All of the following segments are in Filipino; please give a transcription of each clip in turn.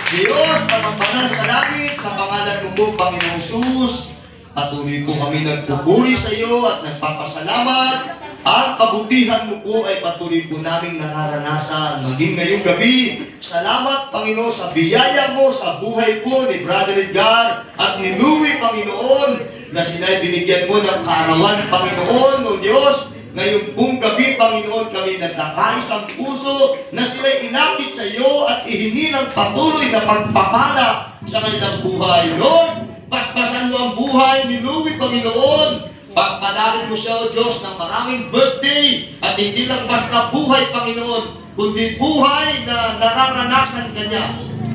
Diyos, ang banal sa langit, sa pangalan mo po, Panginoong Jesus, patuloy po kami nagpupuri sa iyo at nagpapasalamat. Ang kabutihan mo po ay patuloy po namin nararanasan. Maging ngayong gabi, salamat Panginoon sa biyaya mo sa buhay po ni Brother Edgar at ni Louie, Panginoon, na sila'y binigyan mo ng kaarawan, Panginoon, o Diyos. Ngayong buong gabi, Panginoon, kami nagkakaisang puso na sila'y inapit sa iyo at ihingi ng patuloy na pagpapala sa kanilang buhay. Lord, paspasan mo ang buhay ni Louie, Panginoon. Pagpalarin mo siya, O Diyos, ng maraming birthday at hindi lang basta buhay, Panginoon, kundi buhay na nararanasan ka niya.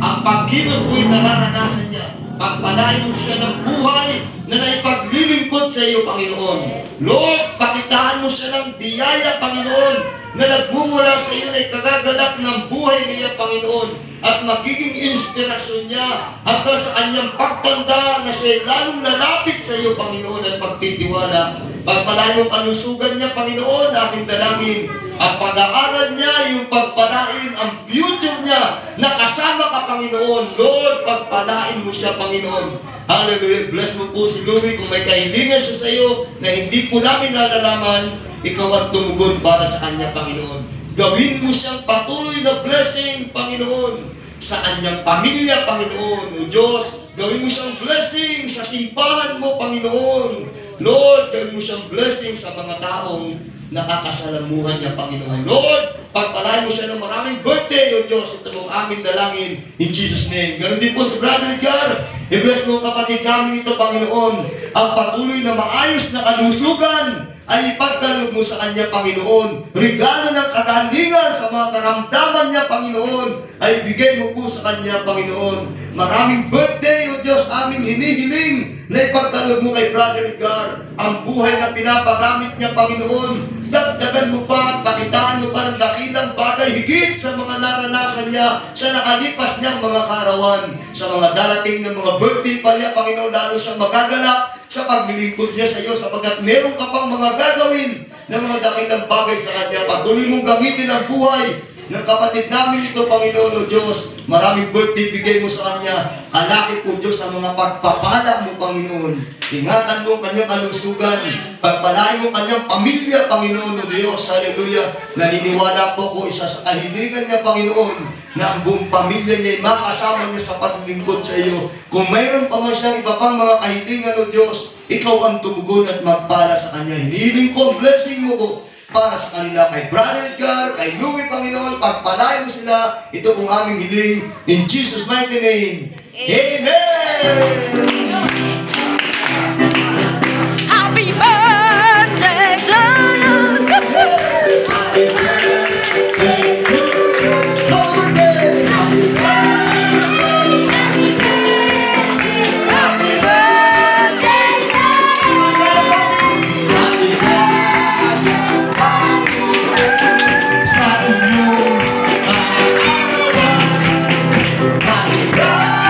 Ang pagkilos mo'y nararanasan niya. Pagpalain mo siya ng buhay na naipaglilingkod sa iyo, Panginoon. Lord, pakitaan mo siya ng biyaya, Panginoon, na nagmumula sa iyo na ikagagalak ng buhay niya, Panginoon, at magiging inspirasyon niya hanggang sa kanyang pagtanda na siya lalong lalapit sa iyo, Panginoon, at pagtitiwala. Pagpalain mo kalusugan niya, Panginoon, aking dalangin. Ang pag-aaral niya, yung pagpalain, ang future niya, nakasama ka, Panginoon. Lord, pagpalain mo siya, Panginoon. Hallelujah. Bless mo po si Louie. Kung may kahilingan siya sa iyo na hindi po namin nalalaman, ikaw ang tumugon para sa kanya, Panginoon. Gawin mo siyang patuloy na blessing, Panginoon, sa kanyang pamilya, Panginoon. O Diyos, gawin mo siyang blessing sa simbahan mo, Panginoon. Lord, gawin mo siyang blessing sa mga taong nakakasalamuhan niya, Panginoon. Lord, pagpalain mo siya ng maraming birthday, O Diyos. Ito mong aming dalangin in Jesus' name. Ganon din po si Brother Edgar. I-bless mo kapatid namin ito, Panginoon. Ang patuloy na maayos na kalusugan ay ipagkaloob mo sa kanya, Panginoon. Regalo ng katalingan sa mga karamdaman niya, Panginoon, ay bigay mo po sa kanya, Panginoon. Maraming birthday, O Diyos, aming hinihiling na ipagkaloob mo kay Brother Edgar. Ang buhay na pinapagamit niya, Panginoon, dagdagan mo pa at pakitaan mo pa ng dakilang bagay higit sa mga naranasan niya sa nakalipas niyang mga kaarawan. Sa mga darating ng mga birthday pa niya, Panginoon, lalo siyang magagalak sa paglilingkod niya sa iyo sapagkat meron ka pang mga gagawin na mga dakilang bagay sa kanya. Patuloy mong gamitin ang buhay ng kapatid namin ito, Panginoon, O Diyos. Maraming birthday bigay mo sa kanya. Halakit po, Diyos, ang mga pagpapala mo, Panginoon. Ingatan mo ang kanyang kalusugan. Pagpalain mo ang kanyang pamilya, Panginoon, O Diyos. Hallelujah. Naniniwala po ko isa sa kahilingan niya, Panginoon, na ang buong pamilya niya ay makasama niya sa paglingkod sa iyo. Kung mayroon pa man siyang iba pang mga kahilingan, O Diyos, ikaw ang tumugon at magpala sa kanya. Hinihiling ko ang blessing mo po para sa kanila, kay Brother Edgar, kay Louie, Panginoon, pagpalain mo sila. Ito kong aming hiling in Jesus' mighty name. Amen! Happy birthday to you! Happy birthday to you! Happy birthday! Happy birthday to you! Happy birthday sa inyong kaarawan. Happy birthday!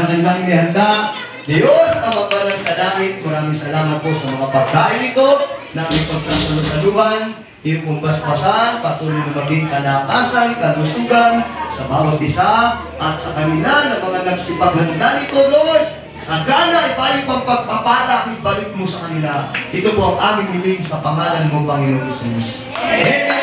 Kanilang nihanda. Diyos, ang mabalang sa langit, maraming salamat po sa mga pagkain ito na aming pagsasalusaluhan, iyong pong basbasan, patuloy na maging kalakasan, kalusugan sa bawat isa at sa kanila na mga nagsipaghanda nito, Lord. Sagana, ipayo pang pagpapala, ibalik mo sa kanila. Ito po ang aming hiling sa pangalan mo, Panginoon Jesus. Amen!